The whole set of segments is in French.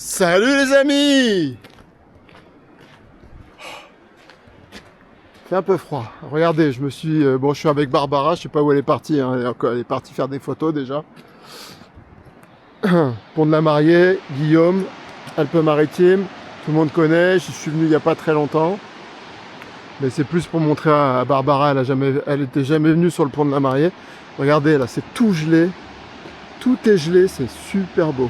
Salut les amis! Il fait un peu froid. Regardez, je suis avec Barbara, je sais pas où elle est partie, hein. Elle est partie faire des photos déjà. Pont de la Mariée, Guillaume, Alpes-Maritimes, tout le monde connaît, je suis venu il n'y a pas très longtemps. Mais c'est plus pour montrer à Barbara, elle était jamais venue sur le pont de la Mariée. Regardez là, c'est tout gelé. Tout est gelé, c'est super beau.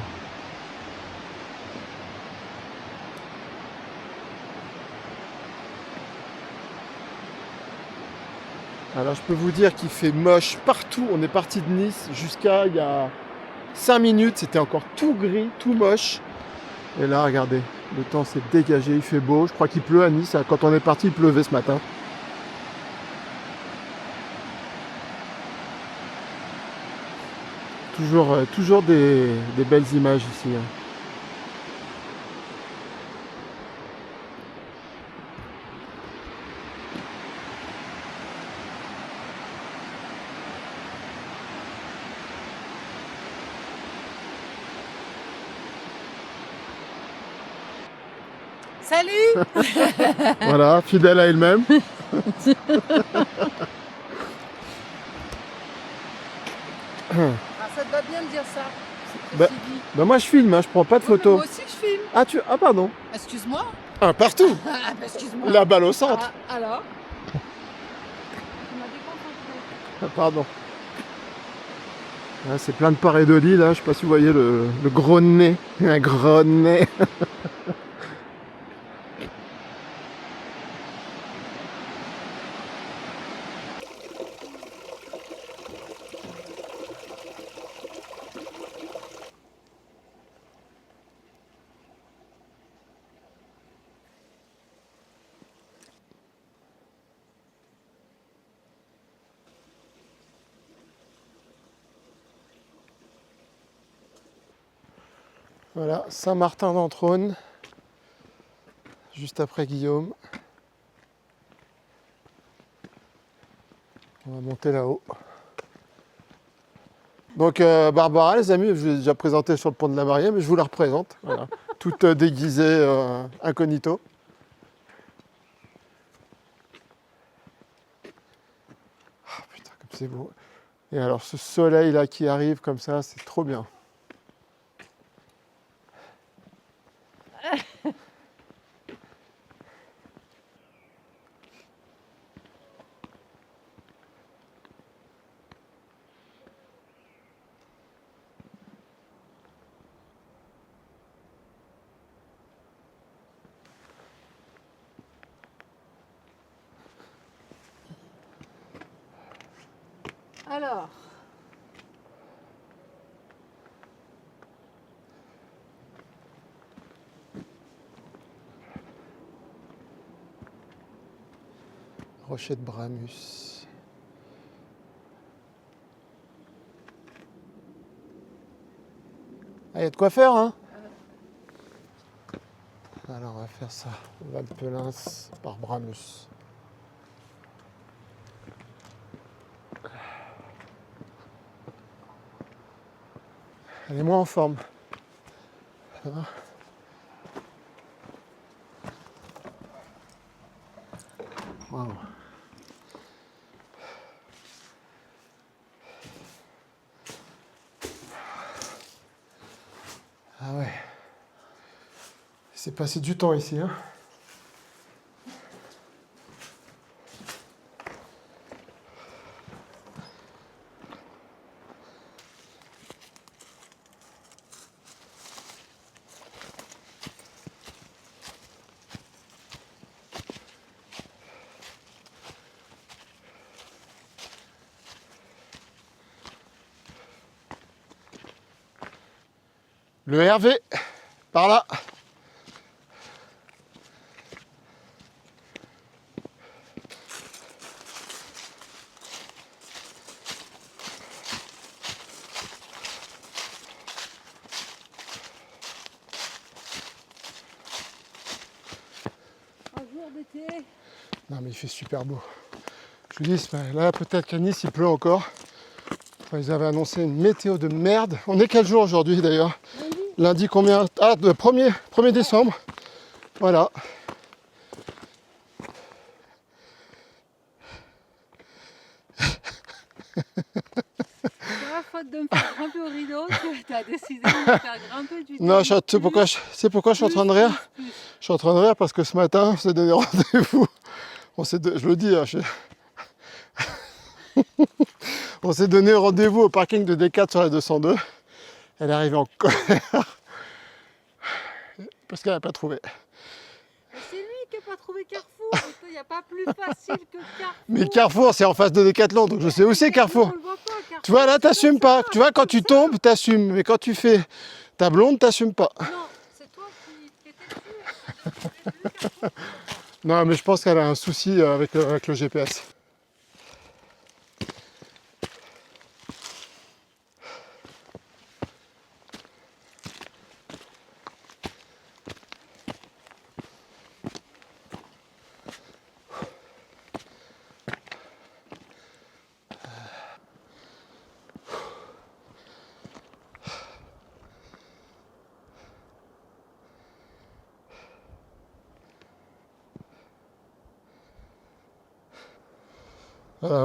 Alors je peux vous dire qu'il fait moche partout. On est parti de Nice jusqu'à il y a 5 minutes, c'était encore tout gris, tout moche. Et là, regardez, le temps s'est dégagé, il fait beau. Je crois qu'il pleut à Nice. Quand on est parti, il pleuvait ce matin. Toujours des belles images ici, hein. Salut. Voilà, fidèle à elle-même. Ah, ça te va bien de dire ça. Bah, Ceci dit. bah moi je filme, hein, je prends pas de Ouais, mais photos. moi aussi je filme. Ah pardon. Excuse-moi. Ah, partout. Ah, bah, excuse-moi. La balle au centre. Ah, alors tu m'as déconcentré. Ah, pardon. Ah, c'est plein de pareidolis là, je sais pas si vous voyez le gros nez. Un gros nez. Voilà, Saint-Martin-d'Entraunes, juste après Guillaume. On va monter là-haut. Donc Barbara, les amis, je vous ai déjà présenté sur le pont de la Mariée, mais je vous la représente. Voilà. Toute déguisée incognito. Ah putain, comme c'est beau. Et alors ce soleil là qui arrive comme ça, c'est trop bien. Alors. Rocher de Bramus. Ah, il y a de quoi faire, hein? Alors on va faire ça. Val-Pelins par Bramus. Elle est moins en forme. Voilà. Wow. Ah ouais. s'est passé du temps ici. Hein. Le Hervé, par là. Un jour d'été. Non mais il fait super beau. Je vous dis, là peut-être qu'à Nice il pleut encore. Enfin, ils avaient annoncé une météo de merde. On est quel jour aujourd'hui d'ailleurs? Lundi combien? Ah, le 1er décembre. Voilà. Faute de me faire grimper au rideau, tu as décidé de me faire grimper du Non, temps. c'est pourquoi je suis en train de rire. Je suis en train de rire parce que ce matin, on s'est donné rendez-vous. Je le dis, hein, on s'est donné rendez-vous au parking de D4 sur la 202. Elle est arrivée en colère parce qu'elle n'a pas trouvé. C'est lui qui n'a pas trouvé Carrefour. Il n'y a pas plus facile que Carrefour. Mais Carrefour, c'est en face de Decathlon, donc je sais où c'est Carrefour. On le voit pas, Carrefour. Tu vois, là, t'assumes pas. Tu vois, quand tu tombes, t'assumes. Mais quand tu fais ta blonde, t'assumes pas. Non, c'est toi qui étais dessus. Non, mais je pense qu'elle a un souci avec le GPS.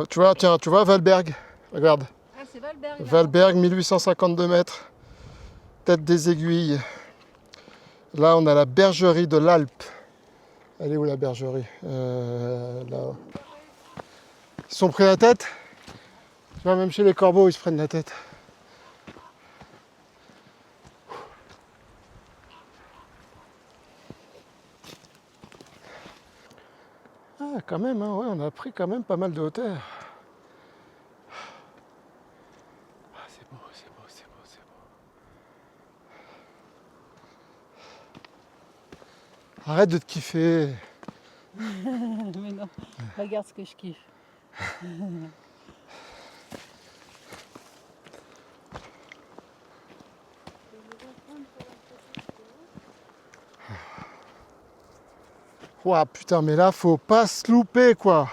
Tu vois, tiens, tu vois Valberg. Regarde. Ah, c'est Valberg. Valberg, 1852 mètres. Tête des Aiguilles. Là, on a la bergerie de l'Alpe. Elle est où la bergerie? Là. Ils se sont pris la tête. Tu vois, même chez les corbeaux, ils se prennent la tête. Ah, quand même, hein, ouais, on a pris quand même pas mal de hauteur. Ah, c'est beau, c'est beau, c'est beau, c'est beau. Arrête de te kiffer. Mais non, regarde ce que je kiffe. Ouah, putain, mais là, faut pas se louper, quoi.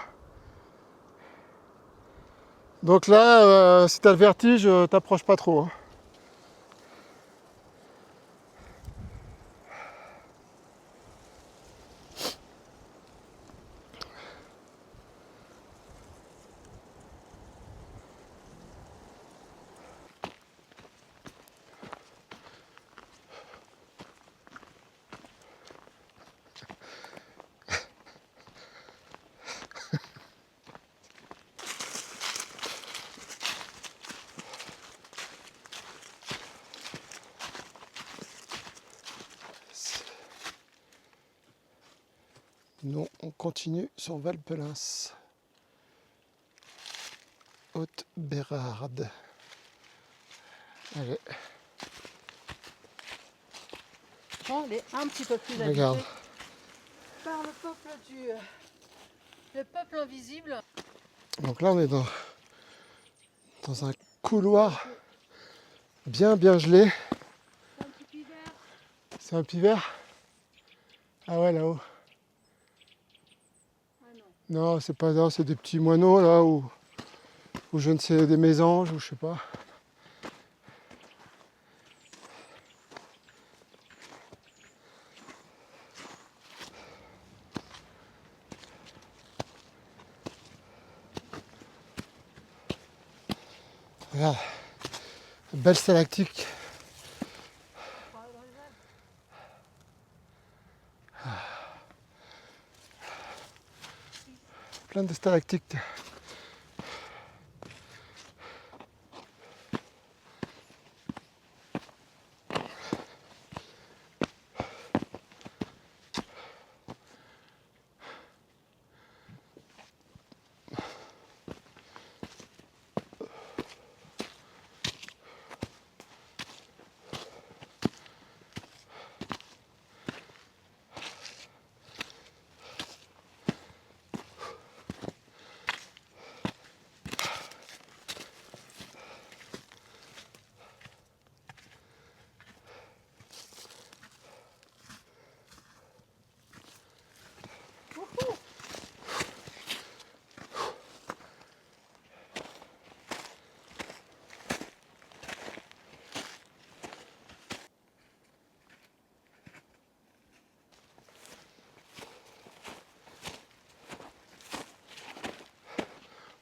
Donc là, si t'as le vertige, t'approches pas trop. Hein. Non, on continue sur Valpelins. Haute-Bérarde. Allez, Bon, elle est un petit peu plus regarde. habitée par le peuple invisible. Donc là, on est dans un couloir bien gelé. C'est un petit pivert. C'est un pivert? Ah ouais, là-haut. Ah non. Non, c'est pas là, c'est des petits moineaux là, ou je ne sais, des mésanges, ou je sais pas. Regarde, belle stalactique. Plein de stalactites.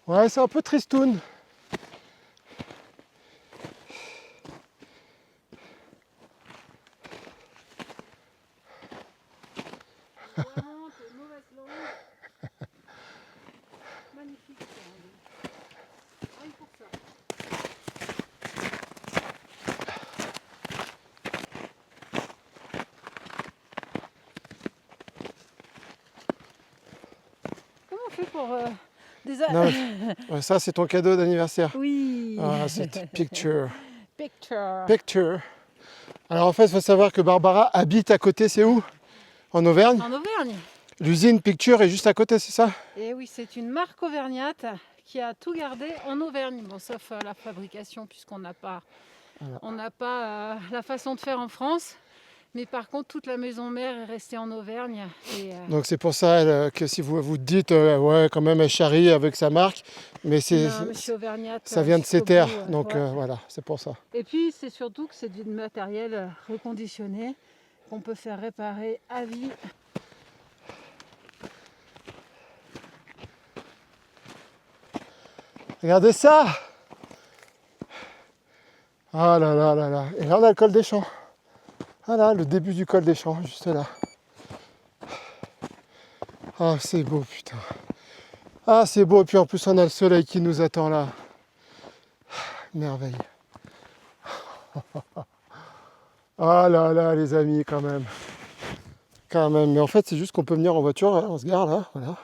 Ouais, c'est un peu tristoun. Vraiment, t'es mauvaise langue. Magnifique. Rien pour ça. Comment on fait pour Non, ouais, ça, c'est ton cadeau d'anniversaire. Oui. Ah, cette picture. Picture. Picture. Alors en fait, il faut savoir que Barbara habite à côté, c'est où? En Auvergne. En Auvergne. L'usine Picture est juste à côté, c'est ça? Et oui, c'est une marque auvergnate qui a tout gardé en Auvergne. Bon, sauf la fabrication, puisqu'on n'a pas, Voilà. on n'a pas la façon de faire en France. Mais par contre, toute la maison mère est restée en Auvergne. Et, Donc c'est pour ça que si vous vous dites, ouais, quand même, elle charrie avec sa marque, mais non, mais je suis auvergnate. ça vient de ses jusqu'au terres. bout, Donc ouais. voilà, c'est pour ça. Et puis, c'est surtout que c'est du matériel reconditionné qu'on peut faire réparer à vie. Regardez ça! Ah là là là là. Et là, on a le col des Champs. Ah là, le début du col des Champs, juste là. Ah, c'est beau, putain. Ah, c'est beau. Et puis en plus, on a le soleil qui nous attend là. Merveille. Ah là là, les amis, quand même. Quand même. Mais en fait, c'est juste qu'on peut venir en voiture. Hein, on se gare là. Voilà.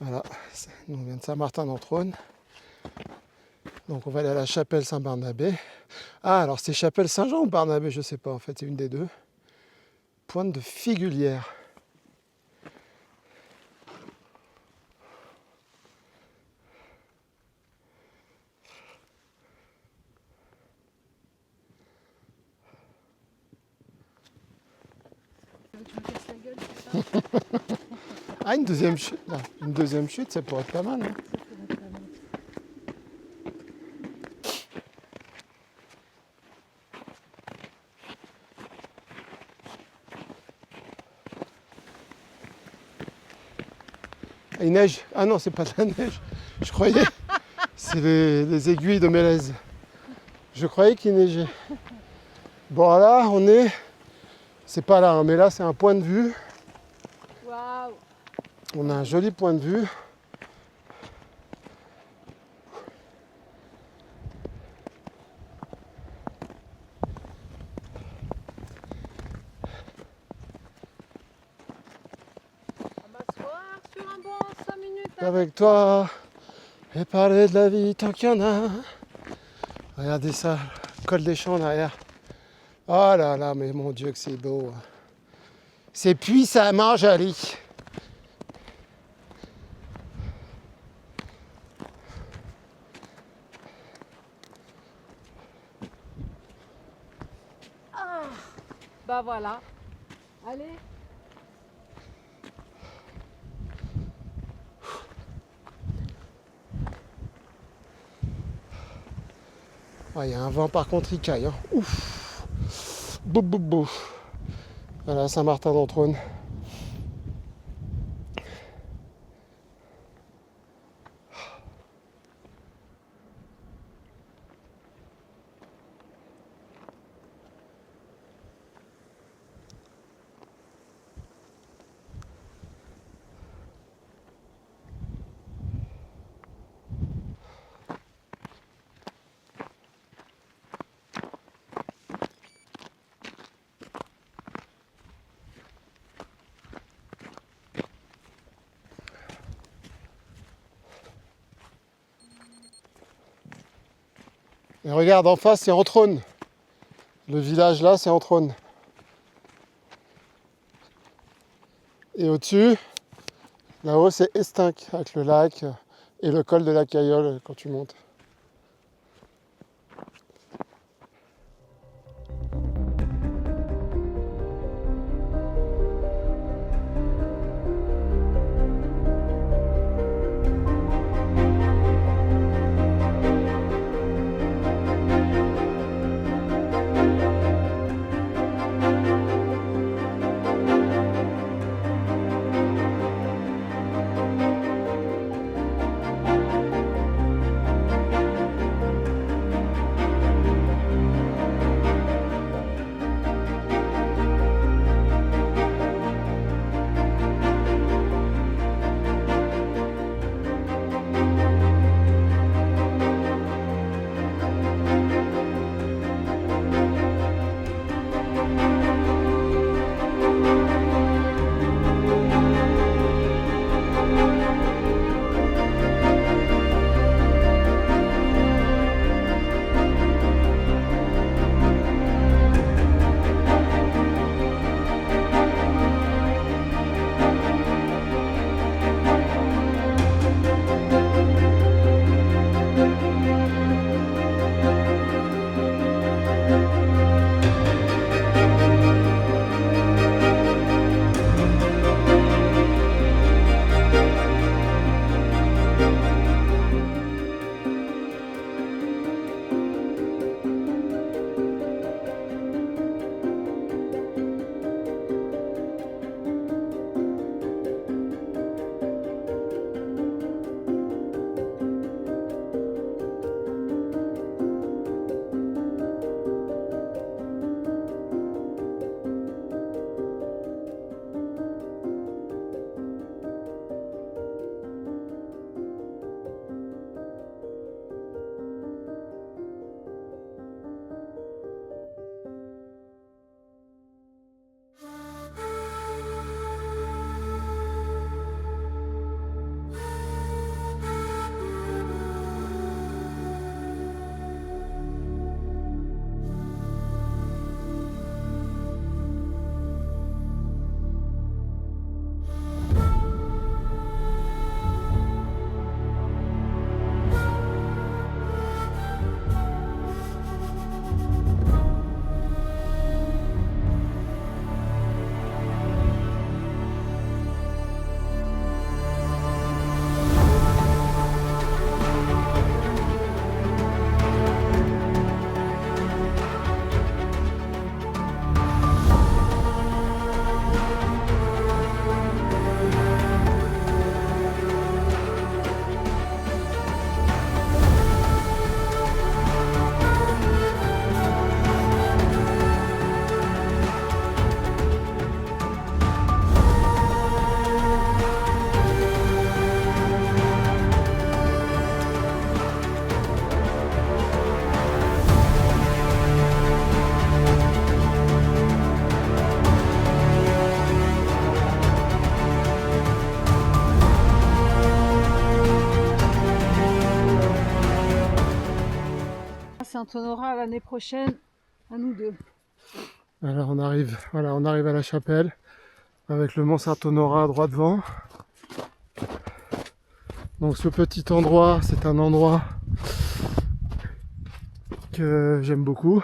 Voilà. Nous, on vient de Saint-Martin-d'Entrône. Donc, on va aller à la chapelle Saint-Barnabé. Ah, alors c'est chapelle Saint-Jean ou Barnabé? Je sais pas. En fait, c'est une des deux. Pointe de Figulière. Tu me casses la gueule, c'est ça? Ah, une deuxième chute. Non, une deuxième chute, ça pourrait être pas mal. Hein. Ça pourrait être pas mal. Il neige. Ah non, c'est pas de la neige. Je croyais. C'est les aiguilles de mélèze. Je croyais qu'il neigeait. Bon, là, on est. C'est pas là, hein, mais là, c'est un point de vue. Waouh! On a un joli point de vue. On va m'asseoir sur un banc 5 minutes. Avec toi. Et parler de la vie tant qu'il y en a. Regardez ça, col des Champs derrière. Oh là là, mais mon Dieu que c'est beau. C'est puissamment joli. Bah voilà. Allez. Il y a un vent par contre, il caille. Hein. Ouf. Bouf, bouf, bouf. Voilà, Saint-Martin-d'Entrône. Et regarde, en face, c'est Entrône. Le village là, c'est Entrône. Et au-dessus, là-haut, c'est Estinc, avec le lac et le col de la Cayolle quand tu montes. Saint-Honorat l'année prochaine, à nous deux. Alors on arrive à la chapelle avec le mont Saint-Honorat droit devant. Donc ce petit endroit, c'est un endroit que j'aime beaucoup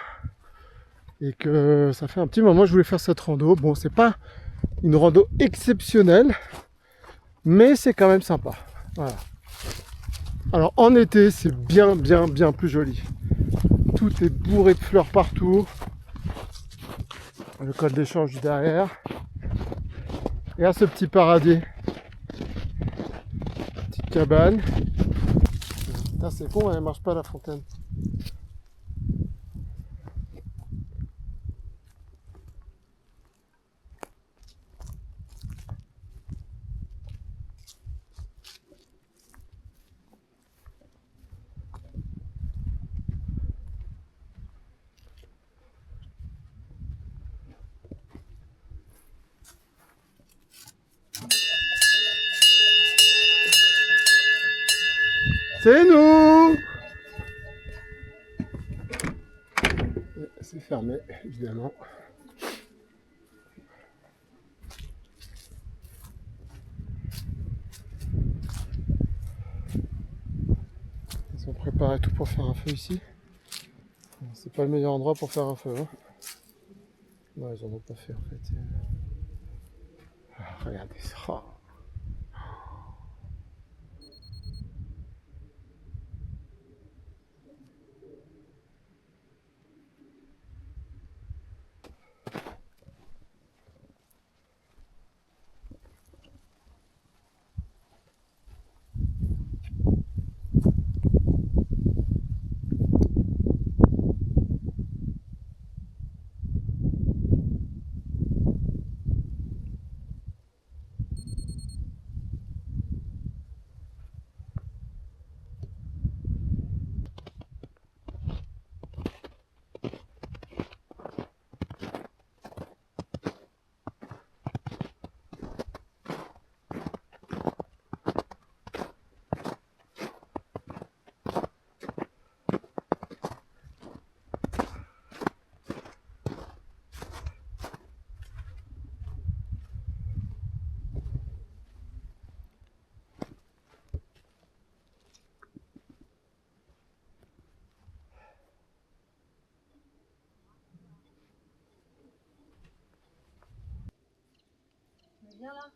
et que ça fait un petit moment que je voulais faire cette rando. Bon, c'est pas une rando exceptionnelle, mais c'est quand même sympa. Voilà. Alors en été, c'est bien plus joli. Tout est bourré de fleurs partout. Le col des Changes du derrière. Et à ce petit paradis. Petite cabane. Putain, c'est con, elle marche pas la fontaine. C'est nous! C'est fermé, évidemment. Ils ont préparé tout pour faire un feu ici. C'est pas le meilleur endroit pour faire un feu. Hein. Non, ils en ont pas fait en fait. Ah, regardez ça. Viens là.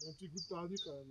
Un petit goût de paradis quand même.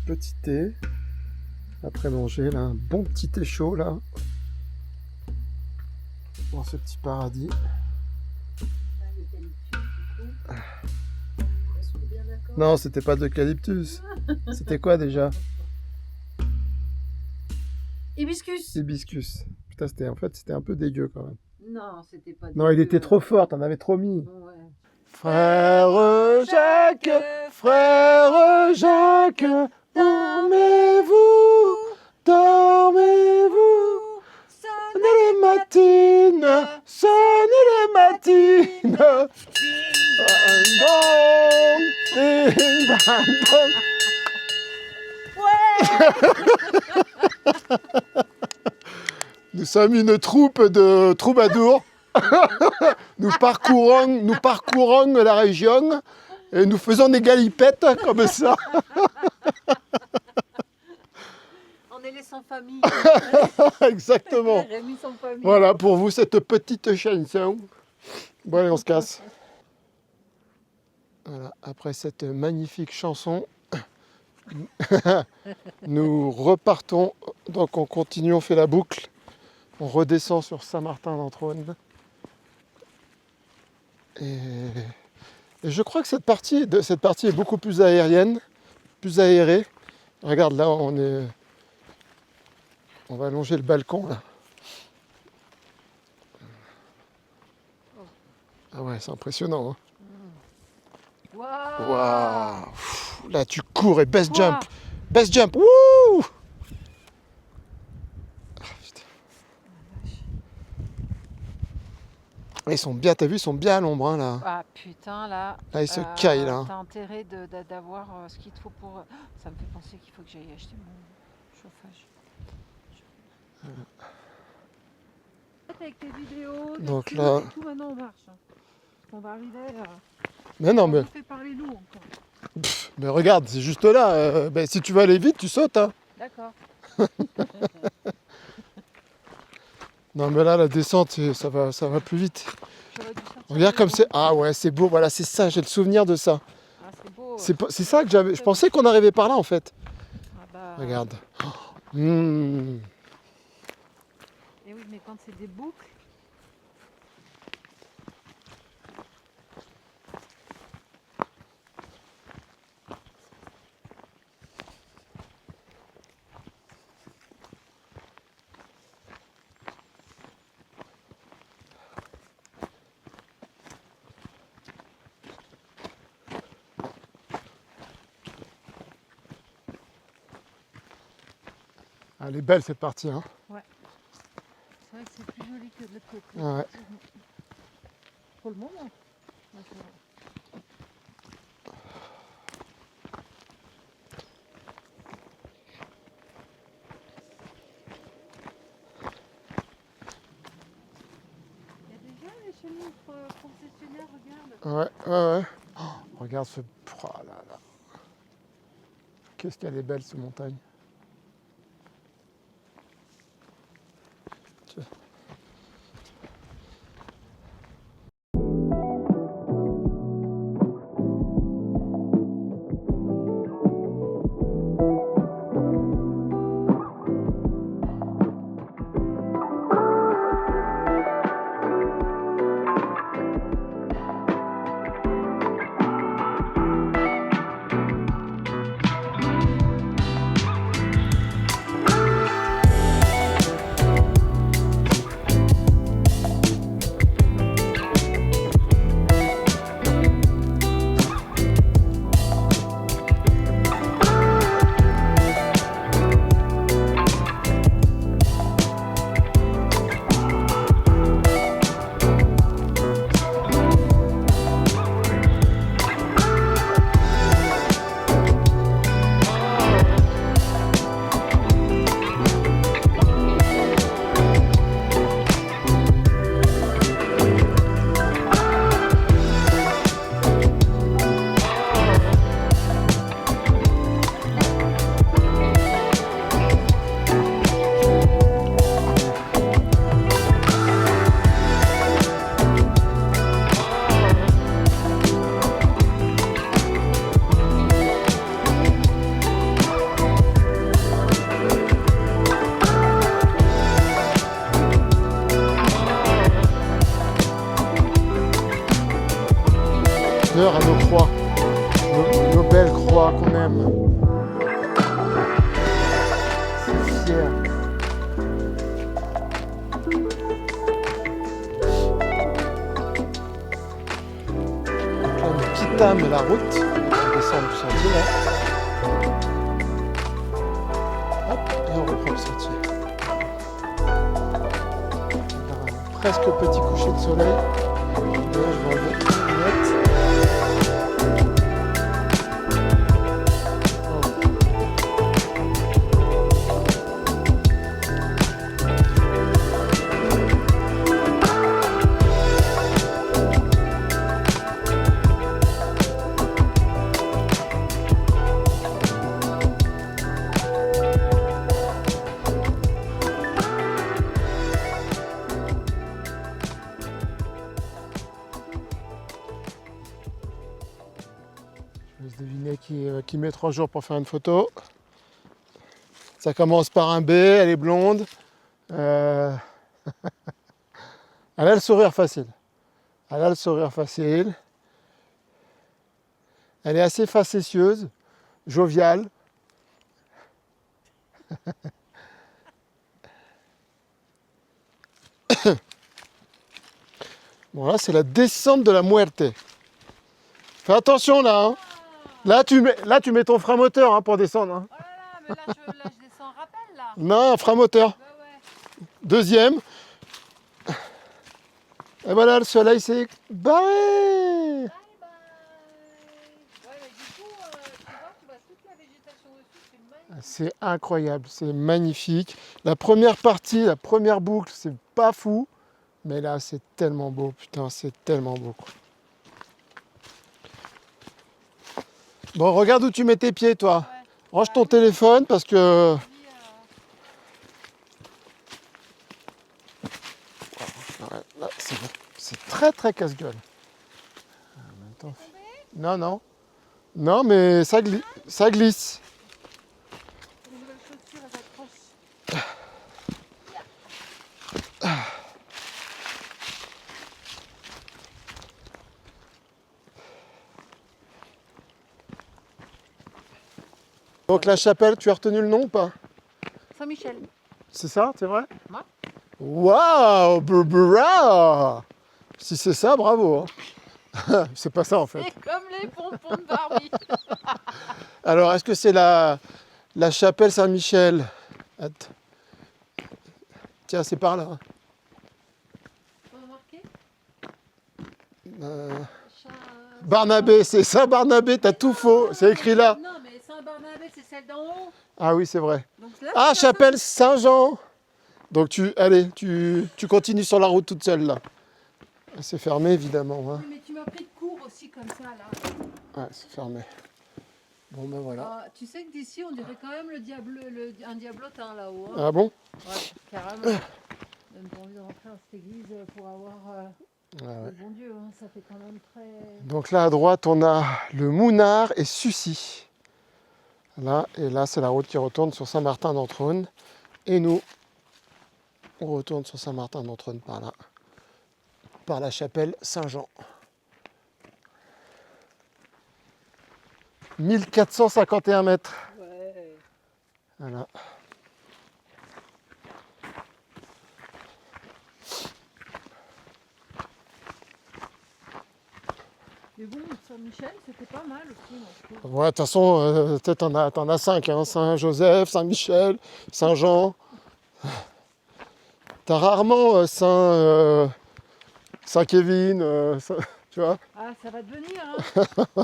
petit thé. Après manger, là, un bon petit thé chaud, là. Dans ce petit paradis. Non, c'était pas d'eucalyptus. C'était quoi déjà? Hibiscus. Hibiscus. Putain, c'était un peu dégueu quand même. Non, c'était pas Non, il dégueu. était trop fort, t'en avais trop mis. Ouais. Frère Jacques, frère Jacques, dormez-vous, dormez-vous. Sonnez les matines, sonnez les matines. Bang, bang, ding, bang, bang. Nous sommes une troupe de troubadours. Nous parcourons la région et nous faisons des galipettes comme ça. On est les sans famille. Exactement. Rémi sans famille. Voilà pour vous cette petite chanson. Bon allez, on se casse. Voilà, après cette magnifique chanson, nous repartons. Donc on continue, on fait la boucle. On redescend sur Saint-Martin-d'Entraunes. Et je crois que cette partie est beaucoup plus aérienne, plus aérée. Regarde là, on va longer le balcon là. Ah ouais, c'est impressionnant. Hein. Waouh. Waouh. Pff, là, tu cours et best jump. Best jump. Wouh. Ah, putain. Ils sont bien, t'as vu, ils sont bien à l'ombre hein, là. Ah putain, là. Là, ils se caillent là. T'as intérêt d'avoir ce qu'il te faut pour. Ça me fait penser qu'il faut que j'aille acheter mon chauffage. Avec tes vidéos, Donc là. tout maintenant on marche. Hein. On va arriver à. Mais non, mais. On fait parler nous encore. Pff, mais regarde, c'est juste là. Ben, si tu veux aller vite, tu sautes. Hein. D'accord. Non, mais là, la descente, ça va plus vite. Regarde comme c'est. Ah ouais, c'est beau. Voilà, c'est ça. J'ai le souvenir de ça. Ah, c'est beau. C'est ça que j'avais. Je pensais qu'on arrivait par là en fait. Ah bah... Regarde. Mmh. Et oui, mais quand c'est des boucles. Elle est belle cette partie. Hein. Ouais. C'est vrai que c'est plus joli que de l'autre côté. Ouais. Pour le moment. Il y a déjà les chemises concessionnaires, regarde. Ouais. Oh, regarde ce. Oh là là. Qu'est-ce qu'elle est belle cette montagne. honneur à nos croix, nos belles croix qu'on aime. C'est fier. Donc là, on quittame la route, on descend du sentier là. Hop, et on reprend le sentier. Presque petit coucher de soleil. Là, je vais enlever les lunettes. Je laisse deviner qui met 3 jours pour faire une photo. Ça commence par un B, elle est blonde. Elle a le sourire facile. Elle a le sourire facile. Elle est assez facétieuse, joviale. Bon là c'est la descente de la Muerte. Fais attention là, hein. Là tu mets ton frein moteur hein, pour descendre. Hein. Oh là là, mais là je descends en rappel là. Non, frein moteur. Bah ouais. Deuxième. Et voilà, le soleil s'est barré. Bye bye. Ouais, mais du coup, tu vois toute la végétation dessus, c'est magnifique. C'est incroyable, c'est magnifique. La première partie, la première boucle, c'est pas fou. Mais là, c'est tellement beau, putain, c'est tellement beau. Quoi. Bon, regarde où tu mets tes pieds, toi. Ouais. Range ton téléphone parce que... Ouais, là, c'est bon. C'est très très casse-gueule. En même temps... Non, non. Non, mais ça glisse. Les nouvelles chaussures, elles accrochent. Donc la chapelle, tu as retenu le nom ou pas? Saint-Michel. C'est ça, c'est vrai? Ouais. Waouh, bravo! Si c'est ça, bravo. Hein. C'est pas ça en fait. C'est comme les pompons de Barbie. Alors, est-ce que c'est la chapelle Saint-Michel? Attends. Tiens, c'est par là. On a marqué Euh, Barnabé, c'est Saint-Barnabé, t'as tout faux. C'est écrit là. Non, mais Saint-Barnabé, c'est celle d'en haut. Ah oui, c'est vrai. Donc là, Ah, c'est la chapelle Saint-Jean. Donc allez, tu continues sur la route toute seule là. C'est fermé évidemment. Hein. Oui, mais tu m'as pris de court aussi comme ça là. Ouais, c'est fermé. Bon ben voilà. Ah, tu sais que d'ici, on dirait quand même un diablotin là-haut. Hein. Ah bon? Ouais, carrément. Donne pas envie de rentrer dans cette église pour avoir Ah ouais. le bon Dieu. Hein. Ça fait quand même très. Donc là à droite, on a le Mounard et Sucy. Là, et là, c'est la route qui retourne sur Saint-Martin-d'Entraunes. Et nous, on retourne sur Saint-Martin-d'Entraunes par là, par la chapelle Saint-Jean. 1451 mètres. Ouais. Voilà. Mais bon, Saint-Michel, c'était pas mal aussi, moi, je trouve. Ouais, de toute façon, peut-être t'en as 5. Hein. Saint-Joseph, Saint-Michel, Saint-Jean. T'as rarement Saint-Kévin, tu vois. Ah, ça va devenir, hein.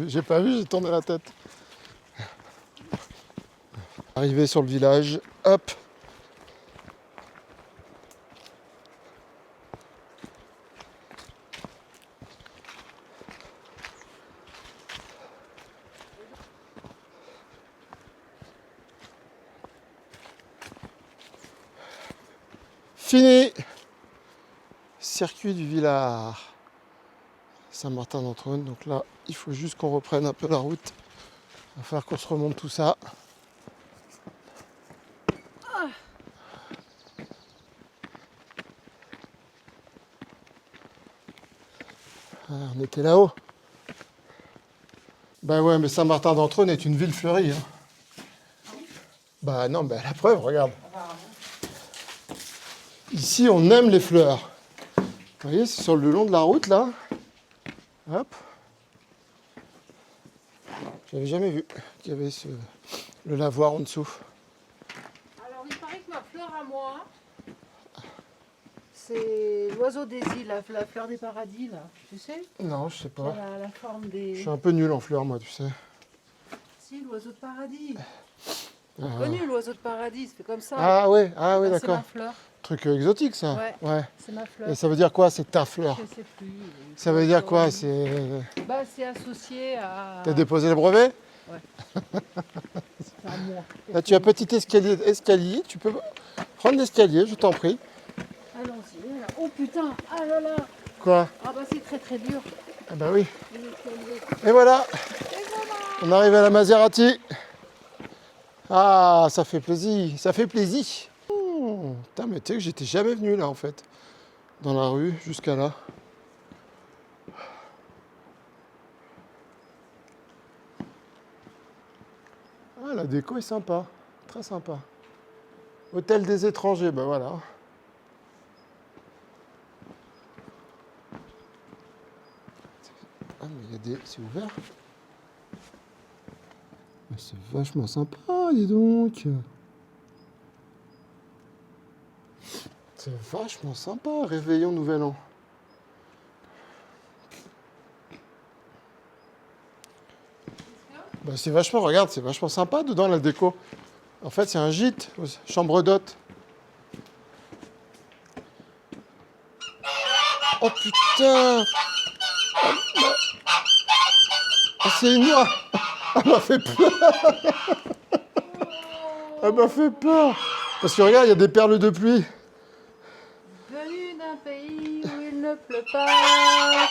J'ai pas vu, j'ai tourné la tête. Arrivé sur le village, hop. Fini. Circuit du Villard. Saint-Martin-d'Entraunes. Donc là, il faut juste qu'on reprenne un peu la route. Il va falloir qu'on se remonte tout ça. Ah, on était là-haut. Bah ouais, mais Saint-Martin-d'Entraunes est une ville fleurie. Hein. Bah non, bah la preuve, regarde. Ici, on aime les fleurs. Vous voyez, c'est sur le long de la route, là. Hop. J'avais jamais vu qu'il y avait le lavoir en dessous. Alors, il paraît que ma fleur à moi, c'est l'oiseau des îles, la fleur des paradis, là. Tu sais? Non, je sais pas. Elle a la forme Je des... suis un peu nul en fleurs, moi, tu sais. Si, l'oiseau de paradis. Ah, Connu, l'oiseau de paradis, c'est comme ça. ah ouais, Là, c'est d'accord. ma fleur. Truc exotique, ça. Ouais. C'est ma fleur. Et ça veut dire quoi, c'est ta fleur? Je sais plus. Ça veut dire quoi? C'est... Bah, c'est associé à... T'as déposé le brevet? C'est à moi. Là, tu as un petit escalier. Tu peux prendre l'escalier, je t'en prie. Allons-y. Là. Oh putain, ah là là. Quoi? Ah bah c'est très très dur. Ah bah oui. L'escalier. Et voilà, Et voilà. on arrive à la Maserati. Ah, ça fait plaisir, ça fait plaisir. Putain, mais tu sais que j'étais jamais venu là en fait. Dans la rue, jusqu'à là. Ah, la déco est sympa, très sympa. Hôtel des étrangers, ben voilà. Ah, mais il y a des... C'est ouvert. Ah, c'est vachement sympa, dis donc. C'est vachement sympa, réveillon Nouvel An. Bah, c'est vachement, regarde, c'est vachement sympa dedans la déco. En fait, c'est un gîte, chambre d'hôte. Oh putain! Ah, c'est une noix! Elle m'a fait peur! Elle m'a fait peur! Parce que regarde, il y a des perles de pluie. Venu d'un pays où il ne pleut pas.